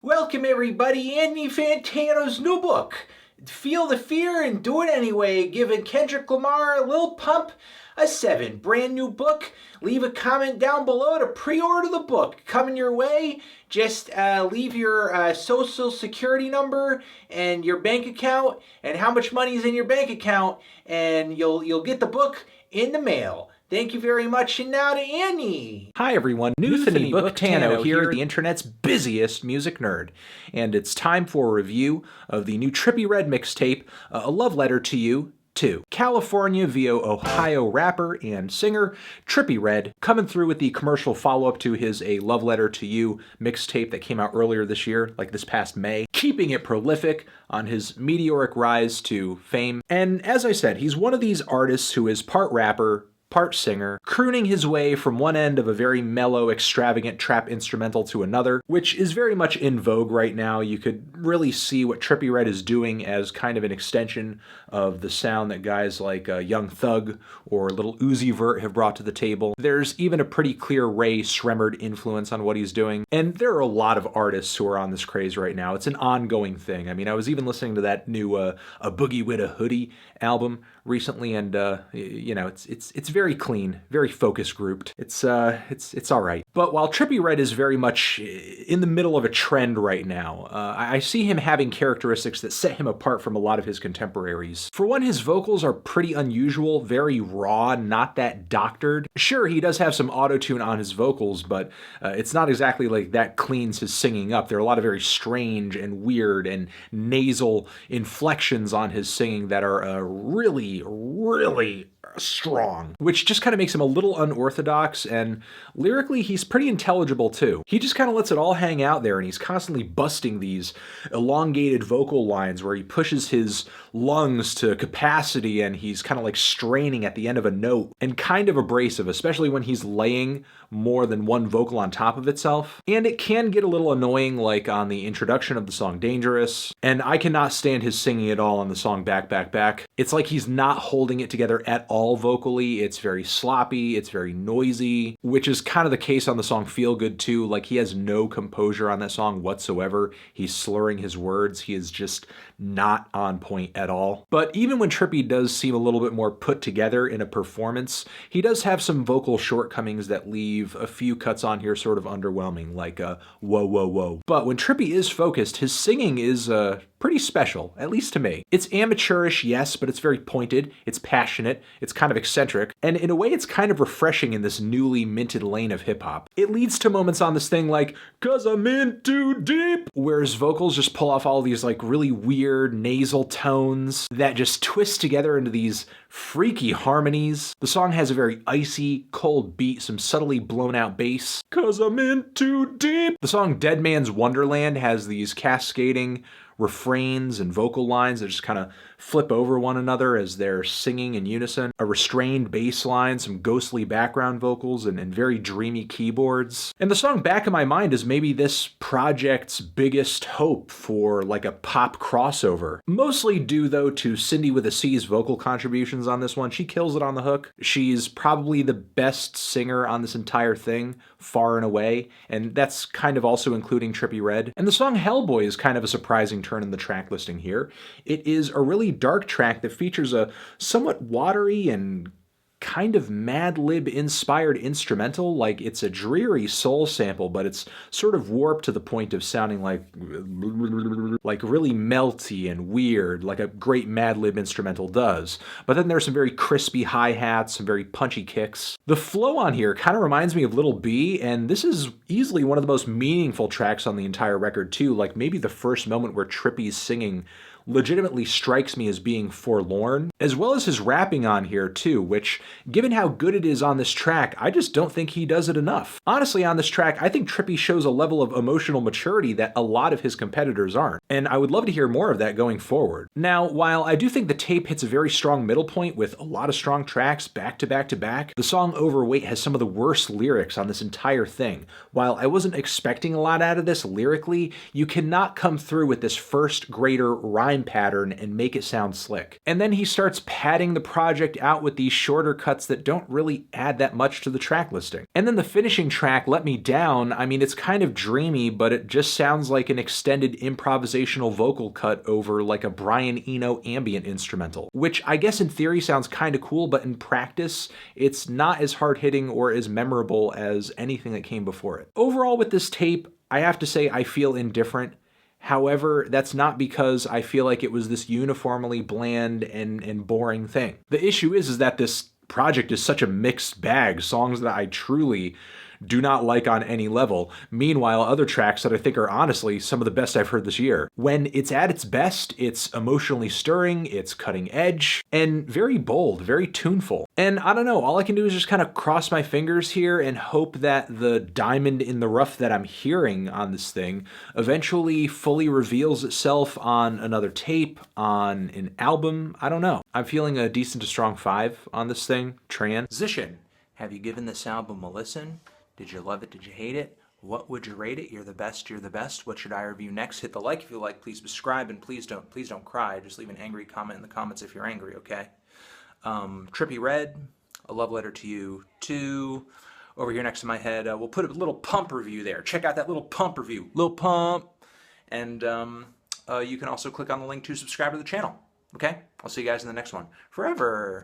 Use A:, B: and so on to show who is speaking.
A: Welcome everybody, Andy Fantano's new book, Feel the Fear and Do It Anyway, giving Kendrick Lamar a little pump, a 7. Brand new book. Leave a comment down below to pre-order the book. Coming your way. Just leave your social security number and your bank account and how much money is in your bank account, and you'll get the book in the mail. Thank you very much, and now to Annie.
B: Hi everyone, Newthany Booktano here, the internet's busiest music nerd. And it's time for a review of the new Trippie Redd mixtape, A Love Letter to You, 2. California via Ohio rapper and singer Trippie Redd, coming through with the commercial follow-up to his A Love Letter to You mixtape that came out earlier this year, like this past May, keeping it prolific on his meteoric rise to fame. And as I said, he's one of these artists who is part rapper, part singer, crooning his way from one end of a very mellow, extravagant trap instrumental to another, which is very much in vogue right now. You could really see what Trippie Redd is doing as kind of an extension of the sound that guys like Young Thug or Lil Uzi Vert have brought to the table. There's even a pretty clear Ray Shremmerd influence on what he's doing, and there are a lot of artists who are on this craze right now. It's an ongoing thing. I mean, I was even listening to that new A Boogie With a Hoodie album recently, and you know, it's very clean, very focus grouped. It's all right. But while Trippie Redd is very much in the middle of a trend right now, I see him having characteristics that set him apart from a lot of his contemporaries. For one, his vocals are pretty unusual, very raw, not that doctored. Sure, he does have some auto-tune on his vocals, but it's not exactly like that cleans his singing up. There are a lot of very strange and weird and nasal inflections on his singing that are really strong, which just kind of makes him a little unorthodox, and lyrically he's pretty intelligible too. He just kind of lets it all hang out there, and he's constantly busting these elongated vocal lines where he pushes his lungs to capacity and he's kind of like straining at the end of a note, and kind of abrasive, especially when he's laying more than one vocal on top of itself. And it can get a little annoying, like on the introduction of the song Dangerous, and I cannot stand his singing at all on the song Back Back Back. It's like he's not holding it together at all vocally. It's very sloppy, it's very noisy, which is kind of the case on the song Feel Good too. Like, he has no composure on that song whatsoever. He's slurring his words. He is just not on point at all. But even when Trippie does seem a little bit more put together in a performance, he does have some vocal shortcomings that leave a few cuts on here sort of underwhelming, like whoa, whoa, whoa. But when Trippie is focused, his singing is pretty special, at least to me. It's amateurish, yes, but it's very pointed, it's passionate, it's kind of eccentric, and in a way it's kind of refreshing in this newly minted lane of hip-hop. It leads to moments on this thing like, "'Cause I'm in too deep," where his vocals just pull off all these like really weird nasal tones that just twist together into these freaky harmonies. The song has a very icy, cold beat, some subtly blown out bass. "'Cause I'm in too deep." The song DEADMAN'S Wonderland has these cascading refrains and vocal lines that just kind of flip over one another as they're singing in unison. A restrained bass line, some ghostly background vocals, and very dreamy keyboards. And the song Back in My Mind is maybe this project's biggest hope for like a pop crossover. Mostly due though to Cindy with a C's vocal contributions on this one. She kills it on the hook. She's probably the best singer on this entire thing, far and away, and that's kind of also including Trippie Redd. And the song Hellboy is kind of a surprising turn in the track listing here. It is a really dark track that features a somewhat watery and kind of Mad Lib inspired instrumental. Like, it's a dreary soul sample, but it's sort of warped to the point of sounding like really melty and weird, like a great Mad Lib instrumental does. But then there's some very crispy hi-hats, some very punchy kicks. The flow on here kind of reminds me of Lil B, and this is easily one of the most meaningful tracks on the entire record too. Like, maybe the first moment where Trippie's singing legitimately strikes me as being forlorn, as well as his rapping on here too, which, given how good it is on this track, I just don't think he does it enough. Honestly, on this track, I think Trippie shows a level of emotional maturity that a lot of his competitors aren't, and I would love to hear more of that going forward. Now, while I do think the tape hits a very strong middle point with a lot of strong tracks back to back to back, the song Overweight has some of the worst lyrics on this entire thing. While I wasn't expecting a lot out of this lyrically, you cannot come through with this first grader rhyme time pattern and make it sound slick. And then he starts padding the project out with these shorter cuts that don't really add that much to the track listing. And then the finishing track, Let Me Down, I mean, it's kind of dreamy, but it just sounds like an extended improvisational vocal cut over like a Brian Eno ambient instrumental, which I guess in theory sounds kind of cool, but in practice, it's not as hard-hitting or as memorable as anything that came before it. Overall with this tape, I have to say I feel indifferent. However, that's not because I feel like it was this uniformly bland and boring thing. The issue is that this project is such a mixed bag, songs that I truly do not like on any level. Meanwhile, other tracks that I think are honestly some of the best I've heard this year. When it's at its best, it's emotionally stirring, it's cutting edge, and very bold, very tuneful. And I don't know, all I can do is just kind of cross my fingers here and hope that the diamond in the rough that I'm hearing on this thing eventually fully reveals itself on another tape, on an album. I don't know. I'm feeling a decent to strong 5 on this thing. Transition. Have you given this album a listen? Did you love it? Did you hate it? What would you rate it? You're the best. You're the best. What should I review next? Hit the like if you like. Please subscribe, and please don't cry. Just leave an angry comment in the comments if you're angry, okay? Trippie Redd, a love letter to you too. Over here next to my head, we'll put a little pump review there. Check out that little pump review. Little pump. And you can also click on the link to subscribe to the channel. Okay? I'll see you guys in the next one. Forever.